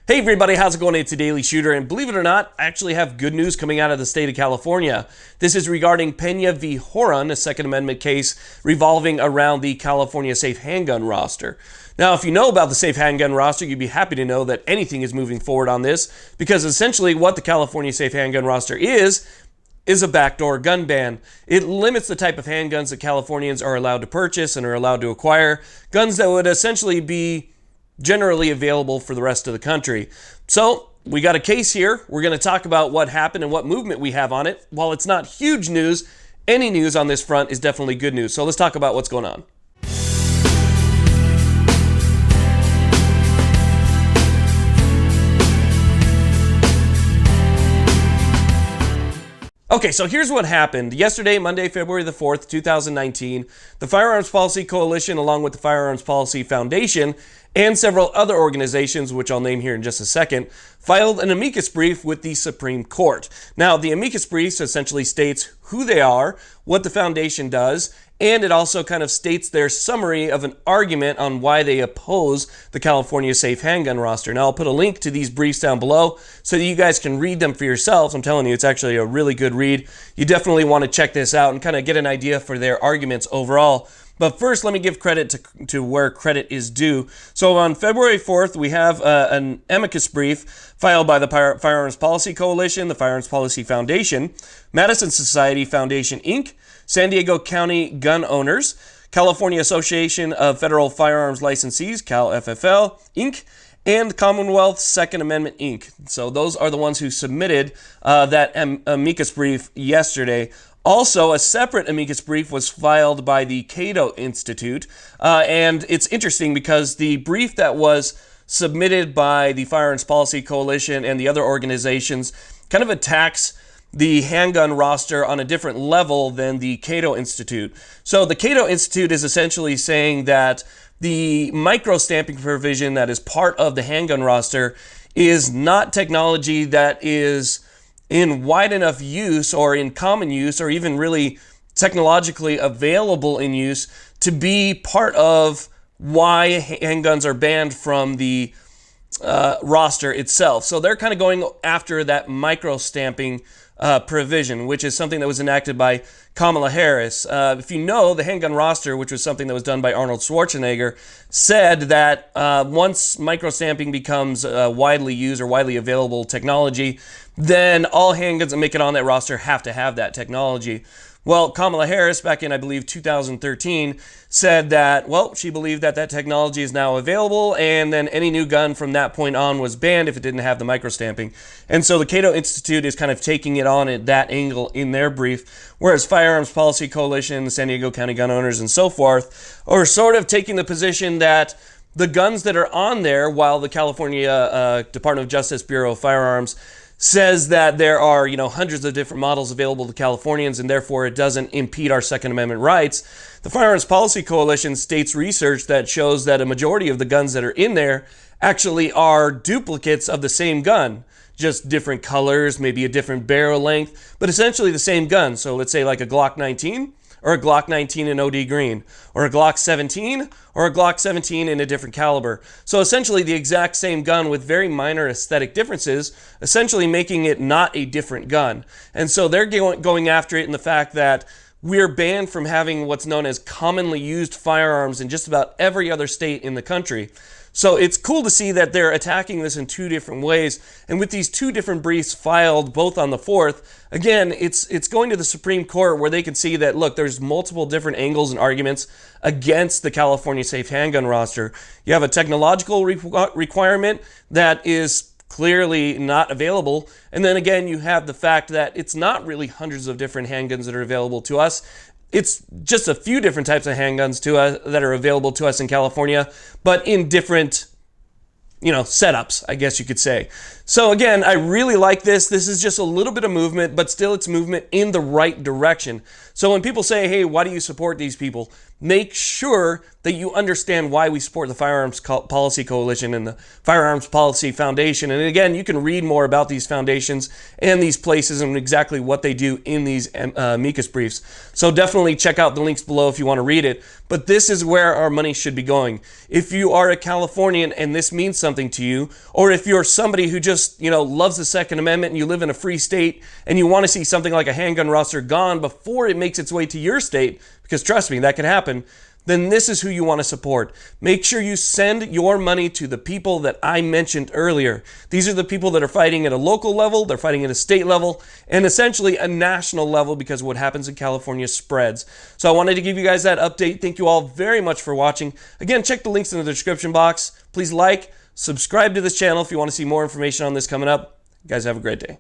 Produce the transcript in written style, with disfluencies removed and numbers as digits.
Hey everybody, how's it going? It's a Daily Shooter, and believe it or not, I actually have good news coming out of the state of California. This is regarding Pena v. Horan, a Second Amendment case revolving around the California Safe Handgun Roster. Now, if you know about the Safe Handgun Roster, you'd be happy to know that anything is moving forward on this, because essentially what the California Safe Handgun Roster is a backdoor gun ban. It limits the type of handguns that Californians are allowed to purchase and are allowed to acquire, guns that would essentially be generally available for the rest of the country. So we got a case here. We're going to talk about what happened and what movement we have on it. While it's not huge news, any news on this front is definitely good news. So let's talk about what's going on. Okay, so here's what happened. Yesterday, Monday, February the 4th, 2019, the Firearms Policy Coalition, along with the Firearms Policy Foundation, and several other organizations, which I'll name here in just a second, filed an amicus brief with the Supreme Court. Now, the amicus brief essentially states who they are, what the foundation does, and it also kind of states their summary of an argument on why they oppose the California Safe Handgun Roster. Now, I'll put a link to these briefs down below so that you guys can read them for yourselves. I'm telling you, it's actually a really good read. You definitely want to check this out and kind of get an idea for their arguments overall. But first, let me give credit to where credit is due. So on February 4th, we have an amicus brief filed by the Firearms Policy Coalition, the Firearms Policy Foundation, Madison Society Foundation, Inc., San Diego County Gun Owners, California Association of Federal Firearms Licensees, Cal FFL, Inc., and Commonwealth Second Amendment, Inc. So those are the ones who submitted that amicus brief yesterday. Also, a separate amicus brief was filed by the Cato Institute, and it's interesting because the brief that was submitted by the Firearms Policy Coalition and the other organizations kind of attacks the handgun roster on a different level than the Cato Institute. So the Cato Institute is essentially saying that the micro-stamping provision that is part of the handgun roster is not technology that is in wide enough use or in common use or even really technologically available in use to be part of why handguns are banned from the roster itself. So they're kind of going after that micro-stamping provision, which is something that was enacted by Kamala Harris. If you know, the handgun roster, which was something that was done by Arnold Schwarzenegger, said that once microstamping becomes widely used or widely available technology, then all handguns that make it on that roster have to have that technology. Well, Kamala Harris, back in, I believe, 2013, said that, well, she believed that that technology is now available, and then any new gun from that point on was banned if it didn't have the microstamping. And so the Cato Institute is kind of taking it on at that angle in their brief, whereas Firearms Policy Coalition, the San Diego County Gun Owners, and so forth are sort of taking the position that the guns that are on there, while the California Department of Justice Bureau of Firearms says that there are, hundreds of different models available to Californians and therefore it doesn't impede our Second Amendment rights. The Firearms Policy Coalition states research that shows that a majority of the guns that are in there actually are duplicates of the same gun, just different colors, maybe a different barrel length, but essentially the same gun. So let's say like a Glock 19 or a Glock 19 in OD green, or a Glock 17 or a Glock 17 in a different caliber. So essentially the exact same gun with very minor aesthetic differences, essentially making it not a different gun. And so they're going after it in the fact that we're banned from having what's known as commonly used firearms in just about every other state in the country. So it's cool to see that they're attacking this in two different ways. And with these two different briefs filed both on the 4th, again, it's going to the Supreme Court where they can see that, look, there's multiple different angles and arguments against the California Safe Handgun Roster. You have a technological requirement that is clearly not available. And then again, you have the fact that it's not really hundreds of different handguns that are available to us. It's just a few different types of handguns to us that are available to us in California, but in different, setups, I guess you could say. So again, I really like this. This is just a little bit of movement, but still it's movement in the right direction. So when people say, hey, why do you support these people? Make sure that you understand why we support the Firearms Policy Coalition and the Firearms Policy Foundation. And again, you can read more about these foundations and these places and exactly what they do in these Amicus briefs. So definitely check out the links below if you want to read it. But this is where our money should be going. If you are a Californian and this means something to you, or if you're somebody who just, loves the Second Amendment and you live in a free state and you want to see something like a handgun roster gone before it makes its way to your state, because trust me, that could happen, then this is who you want to support. Make sure you send your money to the people that I mentioned earlier. These are the people that are fighting at a local level, they're fighting at a state level, and essentially a national level, because what happens in California spreads. So I wanted to give you guys that update. Thank you all very much for watching. Again, check the links in the description box. Please like, subscribe to this channel if you want to see more information on this coming up. You guys have a great day.